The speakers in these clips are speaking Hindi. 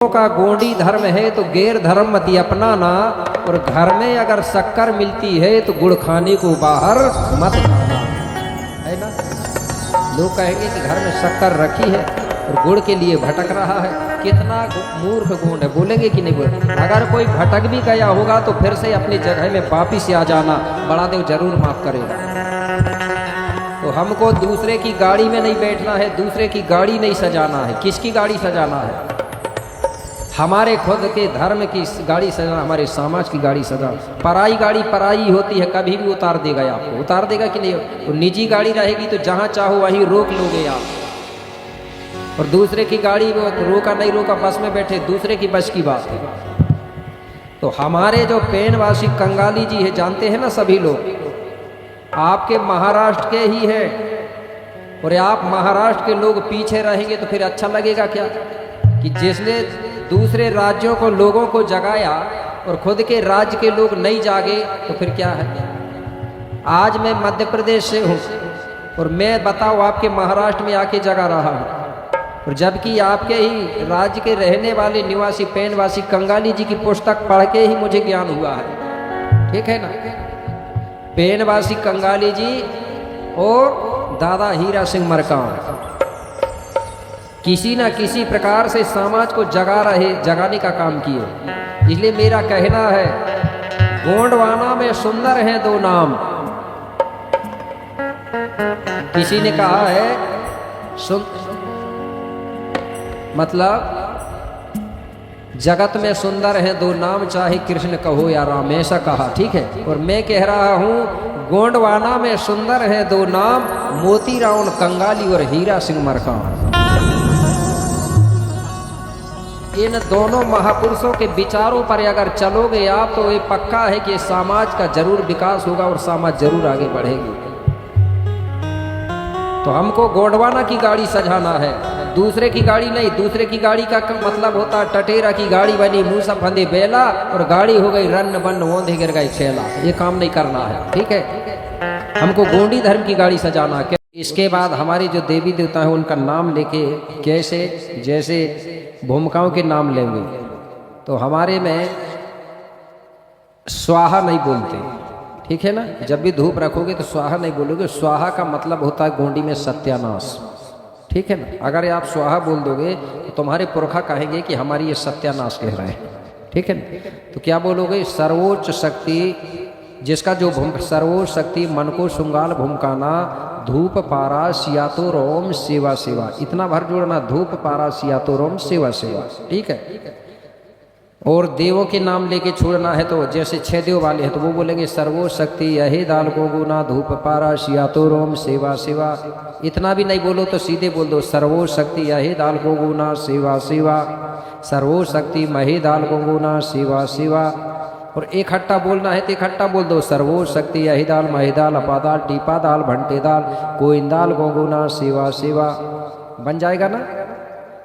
का गोंडी धर्म है तो गैर धर्म मत अपनाना, और घर में अगर शक्कर मिलती है तो गुड़ खाने को बाहर मत खाना, है ना। लोग कहेंगे कि घर में शक्कर रखी है और गुड़ के लिए भटक रहा है, कितना मूर्ख गोंड है, बोलेंगे कि नहीं बोले। अगर कोई भटक भी गया होगा तो फिर से अपनी जगह में वापिस आ जाना, बड़ा देव जरूर माफ करेगा। तो हमको दूसरे की गाड़ी में नहीं बैठना है, दूसरे की गाड़ी नहीं सजाना है। किसकी गाड़ी सजाना है? हमारे खुद के धर्म की गाड़ी सजाना, हमारे समाज की गाड़ी सजाना। पराई गाड़ी पराई होती है, कभी भी उतार देगा आपको, उतार देगा कि नहीं। तो निजी गाड़ी रहेगी तो जहाँ चाहो वहीं रोक लोगे आप, और दूसरे की गाड़ी रोका नहीं रोका, बस में बैठे, दूसरे की बस की बात है। तो हमारे जो पेनवासी कंगाली जी है, जानते हैं ना सभी लोग, आपके महाराष्ट्र के ही है, और आप महाराष्ट्र के लोग पीछे रहेंगे तो फिर अच्छा लगेगा क्या? कि जिसने दूसरे राज्यों को लोगों को जगाया और खुद के राज्य के लोग नहीं जागे तो फिर क्या है। आज मैं मध्य प्रदेश से हूँ और मैं बताओ आपके महाराष्ट्र में आके जगा रहा हूँ, और जबकि आपके ही राज्य के रहने वाले निवासी पेनवासी कंगाली जी की पुस्तक पढ़ के ही मुझे ज्ञान हुआ है, ठीक है ना। पेनवासी कंगाली जी और दादा हीरा सिंह मरकाम किसी ना किसी प्रकार से समाज को जगाने का काम किए। इसलिए मेरा कहना है, गोंडवाना में सुंदर हैं दो नाम। किसी ने कहा है मतलब जगत में सुंदर हैं दो नाम, चाहे कृष्ण कहो या राम, ऐसा कहा, ठीक है। और मैं कह रहा हूं, गोंडवाना में सुंदर हैं दो नाम, मोतीराम कंगाली और हीरा सिंह मरकाम। इन दोनों महापुरुषों के विचारों पर अगर चलोगे आप तो ये पक्का है कि समाज का जरूर विकास होगा और समाज जरूर आगे बढ़ेगी। तो हमको गोंडवाना की गाड़ी सजाना है, दूसरे की गाड़ी नहीं। दूसरे की गाड़ी का मतलब होता टटेरा की गाड़ी बनी, मूसा फंदे बेला, और गाड़ी हो गई रन्न बन्न ओंधे गिर गई छेला। ये काम नहीं करना है, ठीक है। हमको गोंडी धर्म की गाड़ी सजाना है। इसके बाद हमारे जो देवी देवता है उनका नाम लेके, कैसे जैसे भूमिकाओं के नाम लेंगे तो हमारे में स्वाहा नहीं बोलते, ठीक है ना। जब भी धूप रखोगे तो स्वाहा नहीं बोलोगे। स्वाहा का मतलब होता है गोंडी में सत्यानाश, ठीक है ना। अगर आप स्वाहा बोल दोगे तो तुम्हारे पुरखा कहेंगे कि हमारी ये सत्यानाश कह रहे हैं, ठीक है ना। तो क्या बोलोगे? सर्वोच्च शक्ति, जिसका जो सर्वोच्च शक्ति मन को श्रृंगाल भूमकाना, धूप पारा सियातो रोम सेवा सेवा। इतना भर जोड़ना, धूप पारा सियातो रोम सेवा सेवा, ठीक है। और देवों के नाम लेके छोड़ना है तो जैसे 6 देव वाले हैं तो वो बोलेंगे सर्वोच्च शक्ति यही दाल को गुना, धूप पारा सियातो रोम सेवा सेवा। इतना भी नहीं बोलो तो सीधे बोल दो, सर्वोच्च शक्ति यही दाल को गुना सेवा सेवा, सर्वोच्च शक्ति मही दाल को गुना सेवा सेवा। और इकट्ठा बोलना है तो इकट्ठा बोल दो, सर्वोच्च शक्ति यही दाल मही दाल अपादाल टीपा दाल भंटे दाल कोइंदाल गोगुना सेवा सेवा। बन जाएगा ना।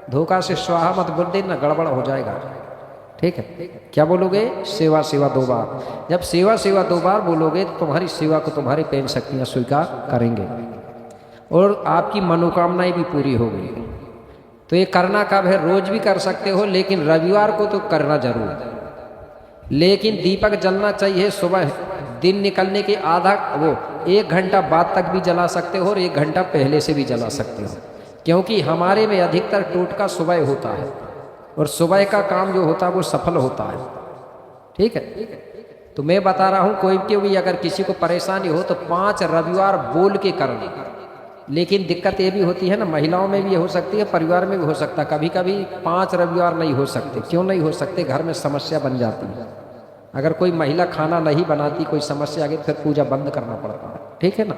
धोखा से स्वाहा मत बोल देना, गड़बड़ हो जाएगा, ठीक है। क्या बोलोगे? सेवा सेवा 2 बार। जब सेवा सेवा 2 बार बोलोगे तो तुम्हारी सेवा को तुम्हारी पेन शक्तियाँ स्वीकार करेंगे और आपकी मनोकामनाएं भी पूरी होगी। तो ये करना कब है? रोज भी कर सकते हो, लेकिन रविवार को तो करना जरूर। लेकिन दीपक जलना चाहिए सुबह, दिन निकलने के आधा 1 घंटा बाद तक भी जला सकते हो और 1 घंटा पहले से भी जला सकते हो, क्योंकि हमारे में अधिकतर टोटका सुबह होता है और सुबह का काम जो होता है वो सफल होता है, ठीक है। तो मैं बता रहा हूँ, कोई के भी अगर किसी को परेशानी हो तो 5 रविवार बोल के करना। लेकिन दिक्कत ये भी होती है ना, महिलाओं में भी ये हो सकती है, परिवार में भी हो सकता है। कभी कभी 5 रविवार नहीं हो सकते। क्यों नहीं हो सकते? घर में समस्या बन जाती है। अगर कोई महिला खाना नहीं बनाती, कोई समस्या आ गई, फिर पूजा बंद करना पड़ता है, ठीक है ना।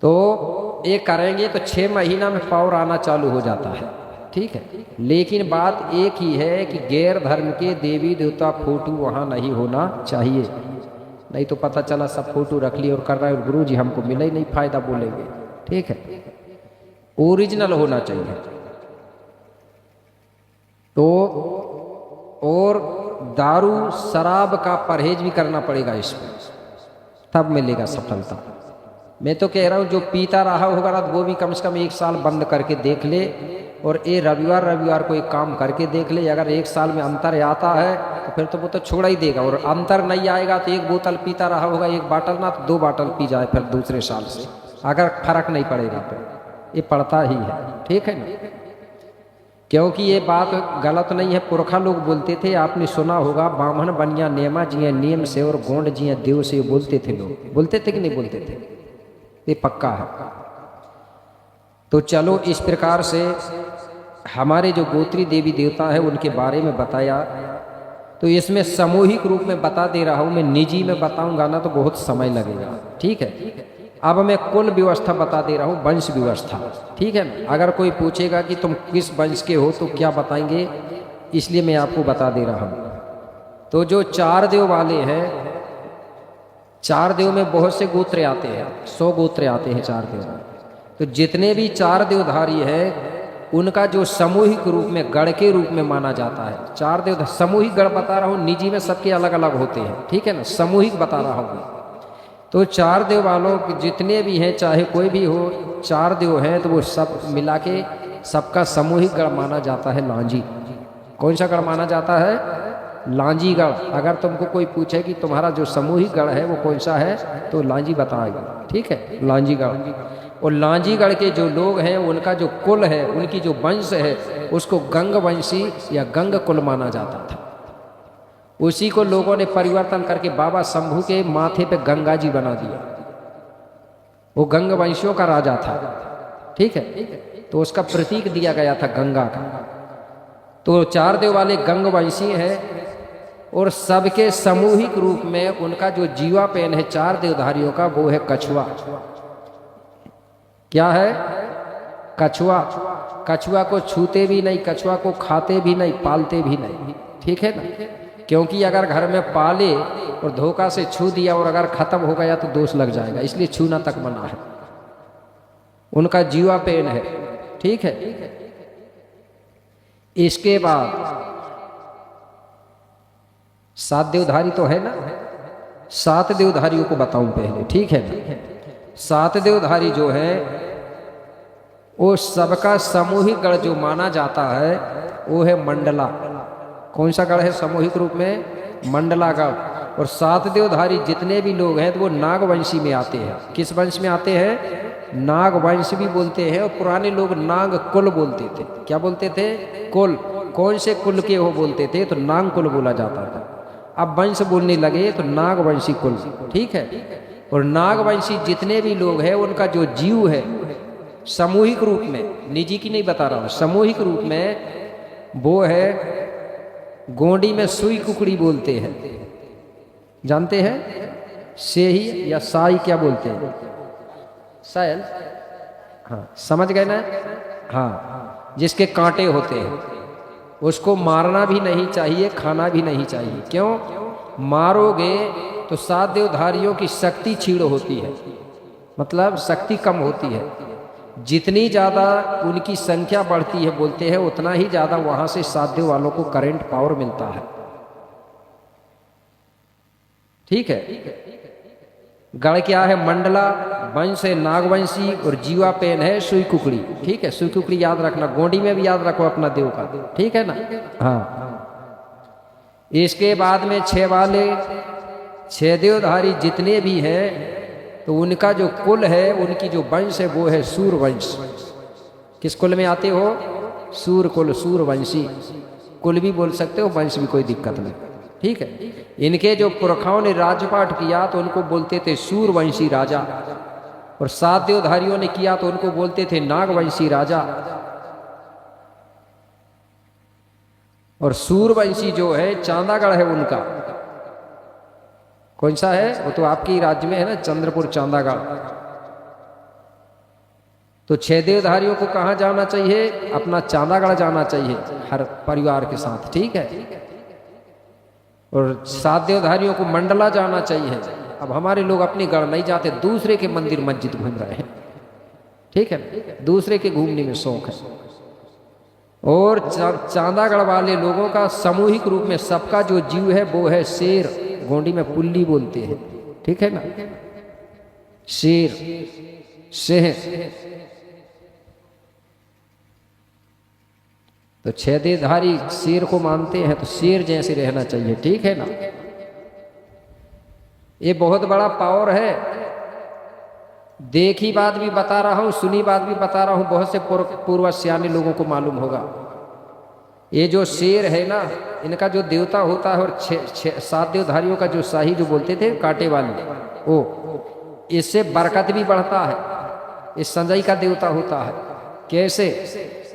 तो ये करेंगे तो 6 महीना में पावर आना चालू हो जाता है, ठीक है। लेकिन बात एक ही है कि गैर धर्म के देवी देवता फोटो वहाँ नहीं होना चाहिए। नहीं तो पता चला सब फोटो रख लिए और कर रहे हैं, गुरु जी हमको मिला ही नहीं, फायदा बोलेंगे, ठीक है। ओरिजिनल होना चाहिए। तो और दारू शराब का परहेज भी करना पड़ेगा इसमें, तब मिलेगा सफलता। मैं तो कह रहा हूँ जो पीता रहा होगा ना वो भी कम से कम 1 साल बंद करके देख ले, और ये रविवार को एक काम करके देख ले। अगर 1 साल में अंतर आता है तो फिर तो वो तो छोड़ा ही देगा, और अंतर नहीं आएगा तो 1 बोतल पीता रहा होगा, 1 बाटल ना तो 2 बाटल पी जाए फिर दूसरे साल से, अगर फर्क नहीं पड़ेगा तो ये पड़ता ही है। ठीक है ना, क्योंकि ये बात गलत नहीं है। पुरखा लोग बोलते थे, आपने सुना होगा, बामन बनिया नेमा जिये नियम से और गोंड जिये देव से, बोलते थे लोग, बोलते थे कि नहीं बोलते थे, ये पक्का है। तो चलो इस प्रकार से हमारे जो गोत्री देवी देवता है उनके बारे में बताया। तो इसमें सामूहिक रूप में बता दे रहा हूँ, मैं निजी में बताऊंगा ना तो बहुत समय लगेगा। ठीक है, अब मैं कुल व्यवस्था बता दे रहा हूँ, वंश व्यवस्था। ठीक है ना, अगर कोई पूछेगा कि तुम किस वंश के हो तो क्या बताएंगे, इसलिए मैं आपको बता दे रहा हूँ। तो जो 4 देव वाले हैं, 4 देव में बहुत से गोत्र आते हैं, 100 गोत्र आते हैं 4 देव में। तो जितने भी 4 देवधारी हैं उनका जो सामूहिक रूप में गढ़ के रूप में माना जाता है। 4 देव सामूहिक गढ़ बता रहा हूँ, निजी में सबके अलग अलग होते हैं। ठीक है ना, सामूहिक बता रहा हूँ। तो 4 देव वालों के जितने भी हैं, चाहे कोई भी हो, 4 देव हैं तो वो सब मिला के सबका सामूहिक गढ़ माना जाता है लांजी। कौन सा गढ़ माना जाता है? लांजी गढ़। अगर तुमको कोई पूछे कि तुम्हारा जो सामूहिक गढ़ है वो कौन सा है तो लांजी बताएगा। ठीक है, लांजी गढ़। और लांजी गढ़ के जो लोग हैं उनका जो कुल है, उनकी जो वंश है, उसको गंग वंशी या गंग कुल माना जाता था। उसी को लोगों ने परिवर्तन करके बाबा शंभू के माथे पे गंगा जी बना दिया। वो गंग वंशियों का राजा था। ठीक है, तो उसका प्रतीक दिया गया था गंगा का। तो 4 देव वाले गंग वंशी हैं और सबके सामूहिक रूप में उनका जो जीवा पेन है 4 देवधारियों का, वो है कछुआ। क्या है? कछुआ। कछुआ को छूते भी नहीं, कछुआ को खाते भी नहीं, पालते भी नहीं। ठीक है ना, क्योंकि अगर घर में पाले और धोखा से छू दिया और अगर खत्म हो गया तो दोष लग जाएगा, इसलिए छूना तक मना है। उनका जीवा पेन है। ठीक है, इसके बाद 7 देवधारी तो है ना, 7 देवधारियों को बताऊं पहले। ठीक है ना, 7 देवधारी जो है वो सबका सामूहिक गढ़ जो माना जाता है वो है मंडला। कौन सा गढ़ है सामूहिक रूप में? मंडला गढ़। और 7 देवधारी जितने भी लोग हैं तो वो नागवंशी में आते हैं। किस वंश में आते हैं? नागवंश भी बोलते हैं, और पुराने लोग नाग कुल बोलते थे। क्या बोलते थे? कुल। कौन से कुल के हो बोलते थे तो नाग कुल बोला जाता था। अब वंश बोलने लगे तो नागवंशी कुल। ठीक है, और नागवंशी जितने भी लोग हैं उनका जो जीव है सामूहिक रूप में, निजी की नहीं बता रहा हूँ, सामूहिक रूप में वो है, गोंडी में सुई कुकड़ी बोलते हैं, जानते हैं? सेही या साई क्या बोलते हैं? शायद, हाँ समझ गए ना? हाँ, जिसके कांटे होते हैं उसको मारना भी नहीं चाहिए, खाना भी नहीं चाहिए। क्यों? मारोगे तो 7 देवधारियों की शक्ति क्षीण होती है, मतलब शक्ति कम होती है। जितनी ज़्यादा उनकी संख्या बढ़ती है बोलते हैं उतना ही ज़्यादा वहाँ से 7 देव वालों को करंट पावर मिलता है। ठीक है, गढ़ क्या है? मंडला। वंश है नागवंशी और जीवा पेन है सुई कुकड़ी। ठीक है, सुई कुकड़ी याद रखना, गोंडी में भी याद रखो अपना देव का। ठीक है ना? हाँ। इसके बाद में 6 वाले 6 देवधारी जितने भी हैं तो उनका जो कुल है, उनकी जो वंश है वो है सूर वंश। किस कुल में आते हो? सूर कुल, सूरवंशी। कुल भी बोल सकते हो, वंश भी, कोई दिक्कत नहीं। ठीक है, इनके जो पुरखाओं ने राजपाट किया तो उनको बोलते थे सूरवंशी राजा, और 7 देवधारियों ने किया तो उनको बोलते थे नागवंशी राजा। और सूरवंशी जो है चांदागढ़ है उनका। कौन सा है? वो तो आपके राज्य में है ना, चंद्रपुर चांदागढ़। तो 6 देवधारियों को कहाँ जाना चाहिए? अपना चांदागढ़ जाना चाहिए हर परिवार के साथ। ठीक है, और 7 देवधारियों को मंडला जाना चाहिए। अब हमारे लोग अपने गढ़ नहीं जाते, दूसरे के मंदिर मस्जिद घूम रहे हैं। ठीक है, दूसरे के घूमने में शौक है। और चांदागढ़ वाले लोगों का सामूहिक रूप में सबका जो जीव है वो है शेर। गोंडी में पुल्ली बोलते हैं। ठीक है ना, शेर, सिंह। तो छेदेधारी शेर को मानते हैं तो शेर जैसे रहना चाहिए, ठीक है ना। ये बहुत बड़ा पावर है। देखी बात भी बता रहा हूं, सुनी बात भी बता रहा हूं, बहुत से पूर्व सियाने लोगों को मालूम होगा। ये जो शेर है ना, इनका जो देवता होता है, और 7 देवधारियों का जो शाही जो बोलते थे कांटे वाले, वो इससे बरकत भी बढ़ता है। इस संजय का देवता होता है। कैसे?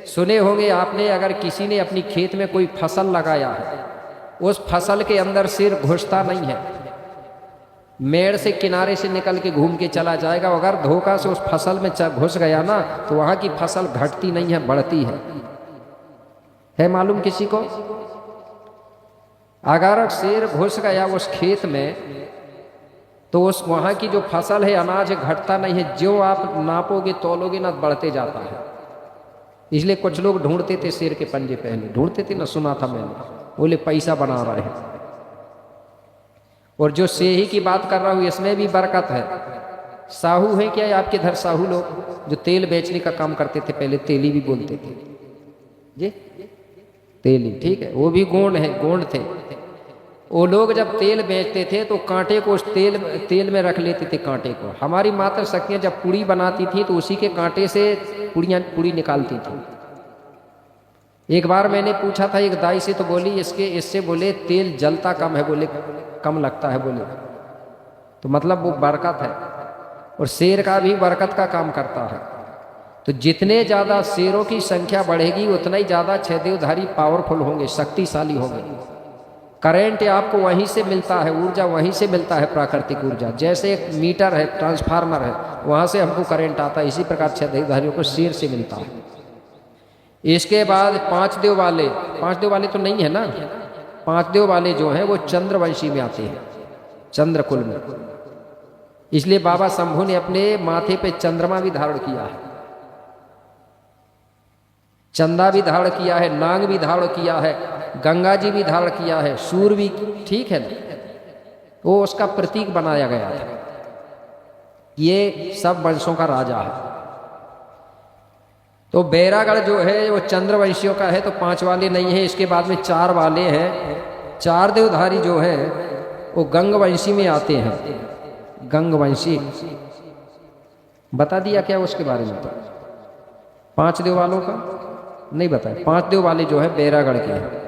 सुने होंगे आपने, अगर किसी ने अपनी खेत में कोई फसल लगाया है, उस फसल के अंदर शेर घुसता नहीं है, मेड़ से किनारे से निकल के घूम के चला जाएगा। अगर धोखा से उस फसल में घुस गया ना, तो वहां की फसल घटती नहीं है, बढ़ती है मालूम किसी को? अगर शेर घुस गया उस खेत में, तो उस वहां की जो फसल है, अनाज घटता नहीं है, जो आप नापोगे तोलोगे ना, बढ़ते जाता है। इसलिए कुछ लोग ढूंढते थे शेर के पंजे पहले, ढूंढते थे ना, सुना था मैंने, बोले पैसा बना रहे हैं। और जो सेही की बात कर रहा हूं, इसमें भी बरकत है। साहू है क्या आपके इधर? साहू लोग जो तेल बेचने का काम करते थे, पहले तेली भी बोलते थे जी, तेली, ठीक है। वो भी गोंड है, गोंड थे। वो लोग जब तेल बेचते थे तो कांटे को उस तेल में रख लेते थे, कांटे को। हमारी माता शक्तियाँ जब पुड़ी बनाती थी तो उसी के कांटे से पुड़ी निकालती थी। एक बार मैंने पूछा था एक दाई से, तो बोली इससे बोले तेल जलता कम है, बोले कम लगता है, बोले तो मतलब वो बरकत है। और शेर का भी बरकत का काम करता है। तो जितने ज़्यादा शेरों की संख्या बढ़ेगी, उतना ही ज़्यादा छेदेवधारी पावरफुल होंगे, शक्तिशाली होंगे। करंट आपको वहीं से मिलता है, ऊर्जा वहीं से मिलता है, प्राकृतिक ऊर्जा। जैसे एक मीटर है, ट्रांसफार्मर है, वहाँ से हमको करंट आता है, इसी प्रकार छेदेवधारियों को शेर से मिलता है। इसके बाद 5 देव वाले तो नहीं है ना, 5 देव वाले जो हैं वो चंद्रवंशी में आते हैं, चंद्रकुल में। इसलिए बाबा शंभू ने अपने माथे पे चंद्रमा भी धारण किया है, चंदा भी धारण किया है, नाग भी धारण किया है, गंगा जी भी धारण किया है, सूर्य भी, ठीक है ना। वो उसका प्रतीक बनाया गया था। ये सब वंशों का राजा है। तो बैरागढ़ जो है वो चंद्रवंशियों का है, तो 5 वाले नहीं है। इसके बाद में 4 वाले हैं। 4 देवधारी जो है वो गंगवंशी में आते हैं। गंगवंशी बता दिया क्या उसके बारे में? तो 5 देव वालों का नहीं बताया। 5 देव वाले जो है बैरागढ़ के हैं।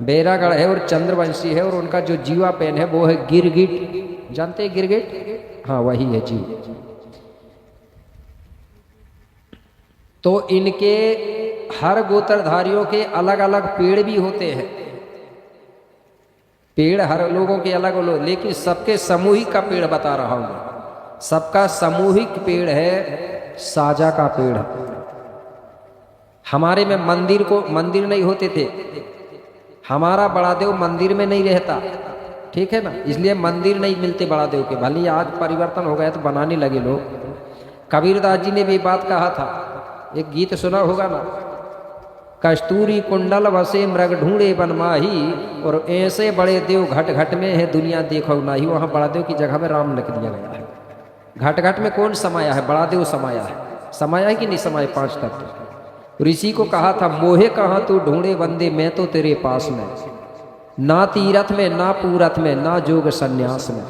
बैरागढ़ है और चंद्रवंशी है, और उनका जो जीवा पेन है वो है गिरगिट। जानते हैं गिरगिट? हाँ, वही है जीव। तो इनके हर गोत्रधारियों के अलग अलग पेड़ भी होते हैं। पेड़ हर लोगों के अलग अलग, लेकिन सबके सामूहिक का पेड़ बता रहा हूं। सबका सामूहिक पेड़ है साजा का पेड़। हमारे में मंदिर नहीं होते थे। हमारा बड़ा देव मंदिर में नहीं रहता, ठीक है ना। इसलिए मंदिर नहीं मिलते बड़ा देव के। भले आज परिवर्तन हो गया तो बनाने लगे लोग। कबीरदास जी ने भी बात कहा था, एक गीत सुना होगा ना, कस्तूरी कुंडल बसे मृग ढूंढे बनमाही, और ऐसे बड़े देव घट घट में है दुनिया देखो नाही। वहां बड़ा देव की जगह में राम लिख दिया गया है। घट घट में कौन समाया है? बड़ा देव समाया है। समाया है कि नहीं समाया? 5 तत्व। ऋषि को कहा था, मोहे कहाँ तू ढूंढे बंदे, मैं तो तेरे पास में, ना तीरथ में, ना पूरथ में, ना जोग संन्यास में।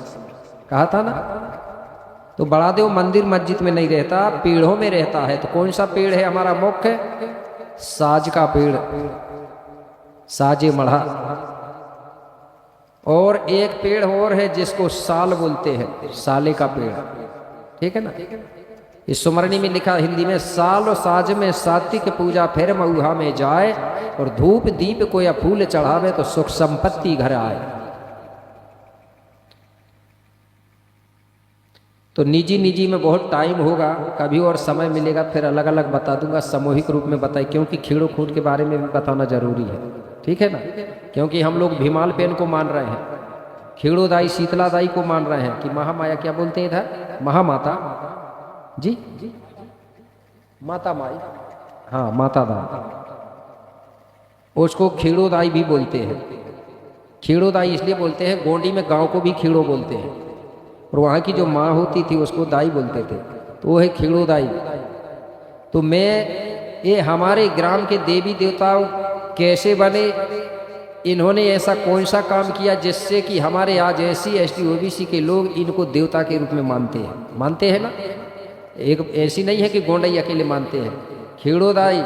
कहा था ना। तो बड़ा देव मंदिर मस्जिद में नहीं रहता, पेड़ों में रहता है। तो कौन सा पेड़ है हमारा मुख्य? साज का पेड़, साजे मढ़ा। और एक पेड़ और है जिसको साल बोलते हैं, साले का पेड़, ठीक है ना। इस सुमरनी में लिखा हिंदी में, साल और साज में सात्विक पूजा फिर मऊहा में जाए, और धूप दीप को या फूल चढ़ावे तो सुख संपत्ति घर आए। तो निजी में बहुत टाइम होगा, कभी और समय मिलेगा फिर अलग अलग बता दूंगा, सामूहिक रूप में बताए, क्योंकि खीड़ो खूंट के बारे में भी बताना जरूरी है, ठीक है ना। क्योंकि हम लोग भीमाल पेन को मान रहे हैं, खीड़ो दाई शीतला दाई को मान रहे हैं कि महामाया, क्या बोलते हैं इधर, महामाता जी, माता माई, हाँ माता दाई, उसको खीड़ो दाई भी बोलते हैं। खीड़ो दाई इसलिए बोलते हैं, गोंडी में गांव को भी खीड़ो बोलते हैं। और वहाँ की जो माँ होती थी उसको दाई बोलते थे, तो वो है खीड़ो दाई। तो मैं ये हमारे ग्राम के देवी देवताओं कैसे बने, इन्होंने ऐसा कौन सा काम किया जिससे कि हमारे आज SC ST OBC के लोग इनको देवता के रूप में मानते हैं ना। एक ऐसी नहीं है कि गोंडई अकेले मानते हैं, खीड़ो दाई,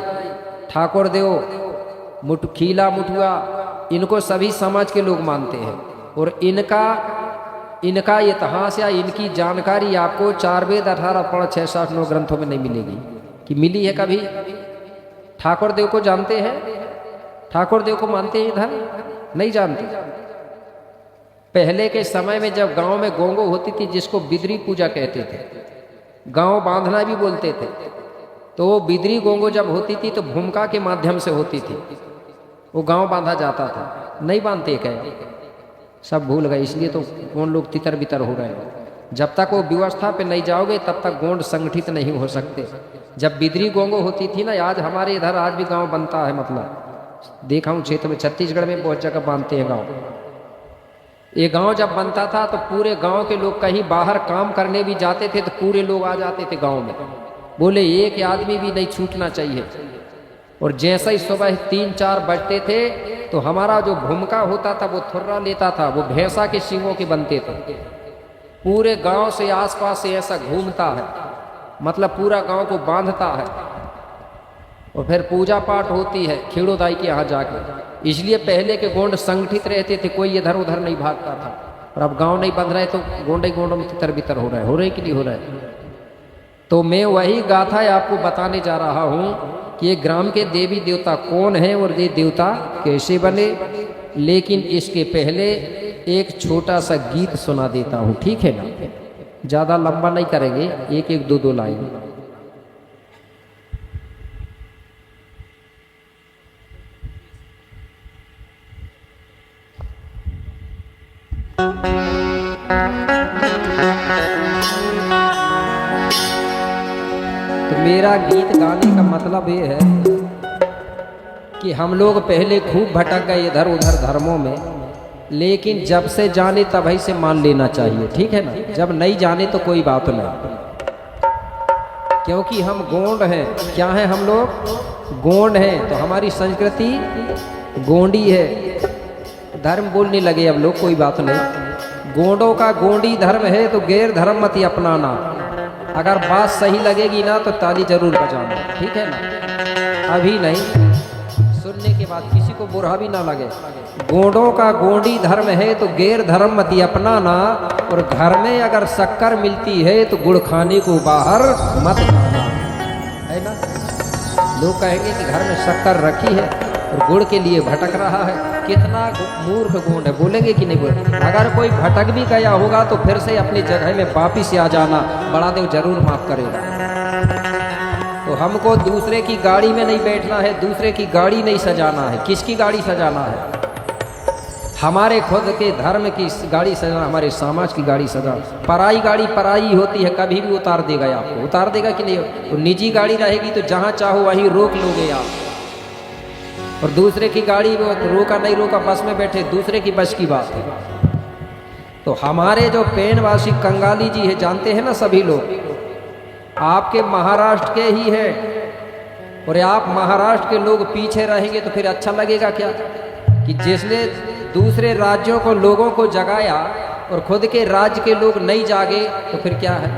ठाकुर देव, खीला मुठुआ, इनको सभी समाज के लोग मानते हैं। और इनका इतिहास या इनकी जानकारी आपको 4 वेद 18 पढ़ 6 7 9 ग्रंथों में नहीं मिलेगी कि मिली है कभी। ठाकुर देव को जानते हैं, ठाकुर देव को मानते हैं इधर, नहीं जानते। पहले के समय में जब गांव में गोंगो होती थी, जिसको बिदरी पूजा कहते थे, गांव बांधना भी बोलते थे, तो वो बिदरी गोंगो जब होती थी तो भूमिका के माध्यम से होती थी, वो गांव बांधा जाता था। नहीं बांधते क्या, सब भूल गए, इसलिए तो गोंड लोग तितर बितर हो रहे हैं। जब तक वो व्यवस्था पे नहीं जाओगे तब तक गोंड संगठित नहीं हो सकते। जब बिदरी गोंगो होती थी ना, आज हमारे इधर आज भी गांव बनता है, मतलब देखा हूँ क्षेत्र में, छत्तीसगढ़ में बहुत जगह बांधते हैं गांव। ये गांव जब बनता था तो पूरे गांव के लोग कहीं बाहर काम करने भी जाते थे तो पूरे लोग आ जाते थे गांव में, बोले एक आदमी भी नहीं छूटना चाहिए। और जैसे ही सुबह 3-4 बजते थे तो हमारा जो भूमिका होता था वो थुर्रा लेता था, वो भैंसा के सींगों के बनते थे, पूरे गांव से आसपास से ऐसा घूमता है, मतलब पूरा गांव को बांधता है। और फिर पूजा पाठ होती है खीड़ो दाई के यहाँ जाके। इसलिए पहले के गोंड संगठित रहते थे, कोई इधर उधर नहीं भागता था। और अब गांव नहीं बंध रहे तो गोंडों में तितर बितर हो रहे हैं कि नहीं हो रहे। तो मैं वही गाथा आपको बताने जा रहा हूँ कि ये ग्राम के देवी देवता कौन हैं और ये देवता कैसे बने। लेकिन इसके पहले एक छोटा सा गीत सुना देता हूँ, ठीक है ना, ज़्यादा लंबा नहीं करेंगे, 1-1 2-2 लाइन। तो मेरा गीत गाने का मतलब ये है कि हम लोग पहले खूब भटक गए इधर उधर धर्मों में, लेकिन जब से जाने तभी से मान लेना चाहिए, ठीक है ना। जब नहीं जाने तो कोई बात नहीं, क्योंकि हम गोंड हैं। क्या हैं हम लोग? गोंड हैं। तो हमारी संस्कृति गोंडी है। धर्म बोलने लगे अब लोग, कोई बात नहीं। गोंडों का गोंडी धर्म है तो गैर धर्म मत अपनाना। अगर बात सही लगेगी ना तो ताली जरूर बजाना, ठीक है ना। अभी नहीं, सुनने के बाद किसी को बुरा भी ना लगे। गोंडों का गोंडी धर्म है तो गैर धर्म मत अपनाना। और घर में अगर शक्कर मिलती है तो गुड़ खाने को बाहर मत जाना, है ना। लोग कहेंगे कि घर में शक्कर रखी है और गुड़ के लिए भटक रहा है, कितना मूर्ख गोंड है, बोलेंगे कि नहीं बोलेंगे। अगर कोई भटक भी गया होगा तो फिर से अपनी जगह में वापिस आ जाना, बड़ा देव जरूर माफ करेगा। तो हमको दूसरे की गाड़ी में नहीं बैठना है, दूसरे की गाड़ी नहीं सजाना है। किसकी गाड़ी सजाना है? हमारे खुद के धर्म की गाड़ी सजाना, हमारे समाज की गाड़ी सजाना। पराई गाड़ी पराई होती है, कभी भी उतार देगा आपको, उतार देगा कि नहीं। तो निजी गाड़ी रहेगी तो जहाँ चाहो वहीं रोक लोगे आप। और दूसरे की गाड़ी रोका नहीं रोका, बस में बैठे, दूसरे की बस की बात है। तो हमारे जो पेनवासी कंगाली जी है, जानते हैं ना सभी लोग, आपके महाराष्ट्र के ही है। और आप महाराष्ट्र के लोग पीछे रहेंगे तो फिर अच्छा लगेगा क्या? कि जिसने दूसरे राज्यों को लोगों को जगाया और खुद के राज्य के लोग नहीं जागे तो फिर क्या है।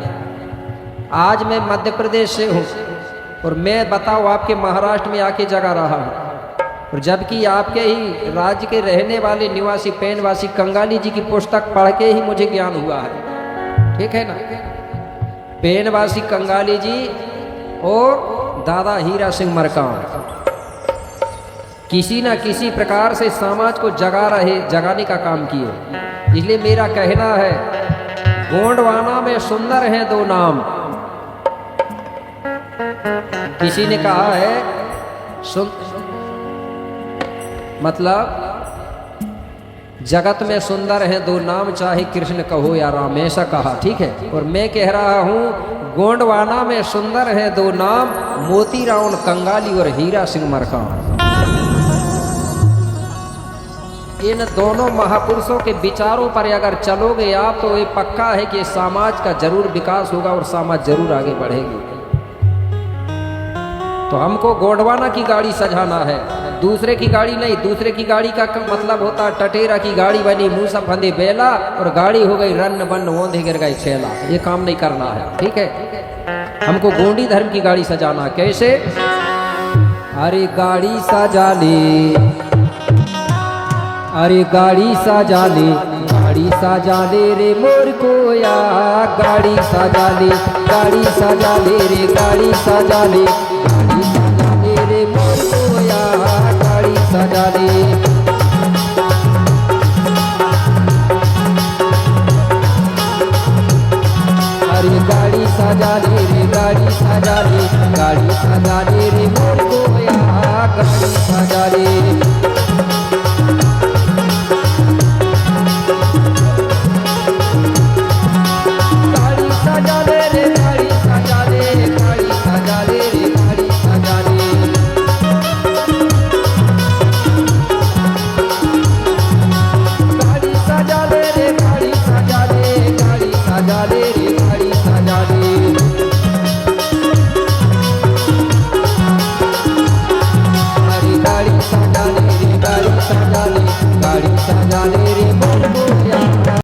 आज मैं मध्य प्रदेश से हूँ और मैं बताओ आपके महाराष्ट्र में आके जगा रहा हूँ, और जबकि आपके ही राज्य के रहने वाले निवासी पेनवासी कंगाली जी की पुस्तक पढ़ के ही मुझे ज्ञान हुआ है, ठीक है ना। पेनवासी कंगाली जी और दादा हीरा सिंह मरकाम किसी न किसी प्रकार से समाज को जगाने का काम किए। इसलिए मेरा कहना है, गोंडवाना में सुंदर हैं 2 नाम। किसी ने कहा है मतलब जगत में सुंदर हैं 2 नाम, चाहे कृष्ण कहो या राम, ऐसा कहा, ठीक है। और मैं कह रहा हूँ गोंडवाना में सुंदर हैं 2 नाम, मोतीराम कंगाली और हीरा सिंह मरकाम। इन दोनों महापुरुषों के विचारों पर अगर चलोगे आप तो ये पक्का है कि समाज का जरूर विकास होगा और समाज जरूर आगे बढ़ेगी। तो हमको गोंडवाना की गाड़ी सजाना है, दूसरे की गाड़ी नहीं। दूसरे की गाड़ी का मतलब होता है टटेरा की गाड़ी बनी, मुंह सब फंदे बेला और गाड़ी हो गई रन्न बन्न ओंधे गिर गई छेला। ये काम नहीं करना है, ठीक है। हमको गोंडी धर्म की गाड़ी सजाना। कैसे? अरे गाड़ी सजा ले, अरे गाड़ी सजा ले, गाड़ी सजा ले रे मोर कोया, गाड़ी सजा ले, गाड़ी सजा ले रे, गाड़ी सजा ले, गाड़ी सजा ले रे मोर कोया, गाड़ी सजा ले। अरे गाड़ी सजा ले रे, गाड़ी सजा ले, गाड़ी सजा ले रे मोर कोया, गाड़ी सजा ले।